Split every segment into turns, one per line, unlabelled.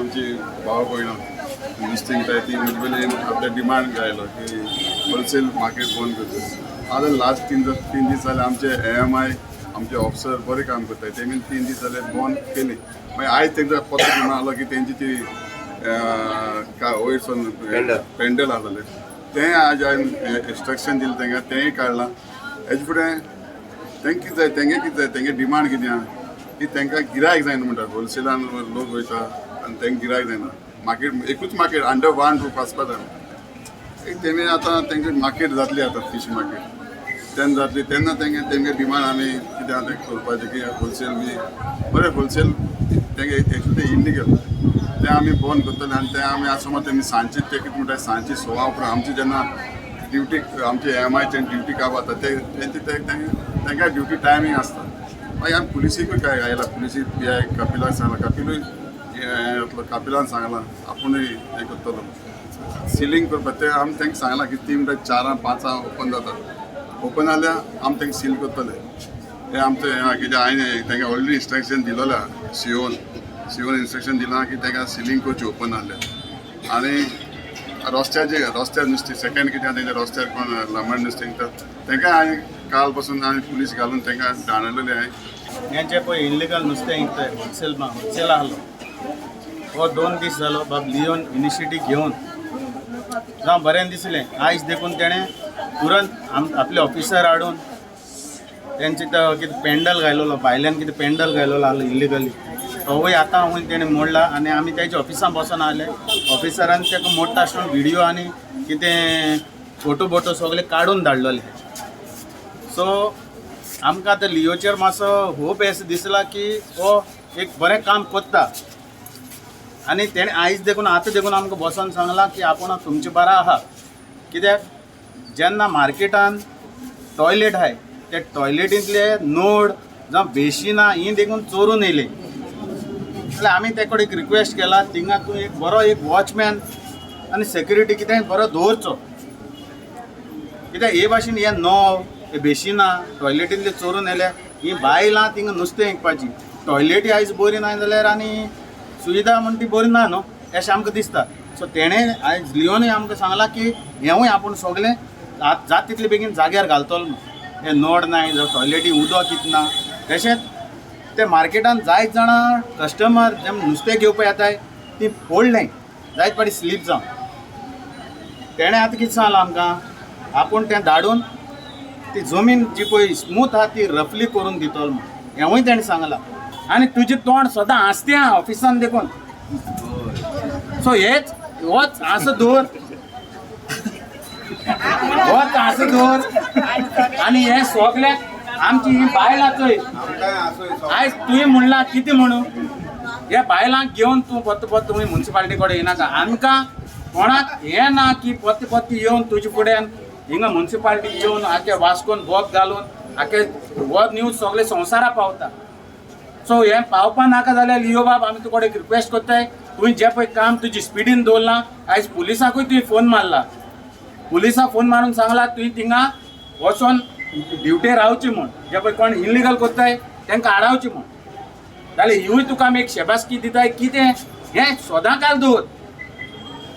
आमची भाव भयणां नुस्तें ती म्हणजे आपल्या डिमांड घायलो की होलसेल मार्केट बंद करचो. आतां लास्ट 3 दीस जाले आमचे AMI आमचे ऑफिसर बरें काम करतात. तेमी 3 दीस जाले बंद केली. मागीर आयज तेंचो पत्तो दिवन आसलो की तेंची ती वयरसून पेंडल आसलें तें आज हांवें इंस्ट्रक्शन दिलें तेंकां तेंय काडलां. हेजे फुडें तेंकां कितें जाय तेंगे डिमांड कितें आहा की तेंकां गिरायक जायना म्हणटा. होलसेलान लोक वयता आनी तेंकां गिरायक जायना. मार्केट एकूच मार्केट अंडर वन रूफ आसपा जाय. तेमी आतां तेंगे मार्केट जातली आतां फीश मार्केट तेन्ना जातली तेन्ना तेंगे डिमांड आमी कितें आहा तें करपाचें की होलसेल बी बरें होलसेल तेंगे एक्चुली तें इल्लीगल तें आमी बंद करतले. आनी तें आमी आतां समज तेमी सांजची ते कितें म्हणटा सांजची 16 उपरांत आमची जेन्ना ड्युटी आमचे AMIचे ड्युटी काम आसता तेंकां ड्युटी टायमींग आसता. मागीर आमी पुलिसीकूय काय घायला पुलिसीक PI कपिलाक सांगला कपिलान सांगलां आपुणूय हें करतलो सिलींग करपाक. तें आमी तेंकां सांगलां की 3 म्हणटा 4-5 ओपन जाता. ओपन जाल्यार आमी तेंकां सील करतले. हें आमचें कितें हांवें तेंकां ऑलरेडी इंस्ट्रक्शन दिलोलें आहा सीओन इंस्ट्रक्शन दिलां की तेंकां सिलींग करचें ओपन जाल्यार. आनी रस्त्यार नुस्तें सेकेंड कितें आहा तेंच्या रस्त्यार कोण लांबड नुस्तें तेंकां हांवें काल पासून हांवें पुलीस घालून तेंकां धाडलेलें हांवें.
हें जें पळय इल्लीगल नुस्तें विकताय होलसेल आहलो हो 2 दीस जालो बाब लियोन इनिशिएटीव घेवन जावं बरें दिसलें. आयज देखून तेणें तुरंत आपले ऑफिसर हाडून तेंचे कितें पेंडल घायलोलो भायल्यान कितें पेंडल घायलोलो आहलो इल्लिगली तोवूय आतां हूंय तेणें मोडला. आनी आमी तेच्या ऑफिसान बसून आहले ऑफिसरान तेका मोडटा आसतना व्हिडियो आनी कितें फोटो सगळे काडून धाडलेले. सो आमकां आतां लियोचेर मातसो होप एसो दिसला की हो एक बरें काम करता. आनी तेणें आयज देखून आतां देखून आमकां बसोन सांगलां की आपूण तुमचे बरा आहा. कित्याक जेन्ना मार्केटान टॉयलेट आहाय ते टॉयलेटींतले नोड जावं बेशिनां हीं देखून चोरून येयले. जाल्यार आमी ते कडेन एक रिक्वेस्ट केला थिंगा तूं एक बरो एक वॉचमॅन आनी सेक्युरिटी कितें बरो दवरचो. कित्याक हे भाशेन हे नोव हे बेशिनां टॉयलेटींतले चोरून येयले हीं बायलां थिंगा नुस्तें विकपाची. टॉयलेटी आयज बरी ना जाल्यार आनी सुविधा म्हणटा ती बरी ना न्हू अशें आमकां दिसता. सो तेणें आयज लियोनूय आमकां सांगलां की हेंवूय आपूण सगळें जाता तितले बेगीन जाग्यार घालतलो म्हणून. हे नोड नाय जावं टॉयलेटी उदक इतना तशेंच ते मार्केटान जायत जाणां कस्टमर जेन्ना नुस्तें घेवपा येताय ती फोडलें जायत पाटी स्लीप जावन. तेणें आतां कितें सांगलां आमकां आपूण तें धाडून ती जमीन जी पळय स्मूथ आहा ती रफली करून दितलो म्हणून हेंवूय तेणें सांगलां. आनी तुजें तोंड सदां हांसतें आहा ऑफिसान देखून. सो होच हांसो दवर होच हांसो दवर. आनी हें सगळ्याक आमची ही बायलां चोय आयज तुवें म्हणलां कितें म्हणू ह्या बायलांक घेवन तूं पत्त तुवें म्युन्सिपालिटी कडेन येनाका. आमकां कोणाक हें ना की पत्त येवन तुजे फुड्यान हिंगा म्युन्सिपालिटी येवन आख्या वास्कोन बोग घालून आख्या हो न्यूज सगळे संवसारा पावता. सो हें पावपा नाका जाल्यार लियो बाब आमी तुका एक रिक्वेस्ट करताय तुवें जें पळय काम तुजी स्पिडीन दवरलां आयज पुलिसाकूय तुवें फोन मारला. पुलिसाक फोन मारून सांगला तुवें थिंगा वचोन ड्युटी रावची म्हूण. जे पळय कोण इल्लीगल करताय तांकां आडावची म्हूण. जाल्यार हिवूय तुका आमी एक शेबासकी दिताय कितें हें सदां काल दवर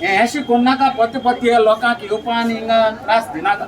हें अशें कोन्नाका पत्त हे लोकांक येवपा आनी हिंगा त्रास दिनाका.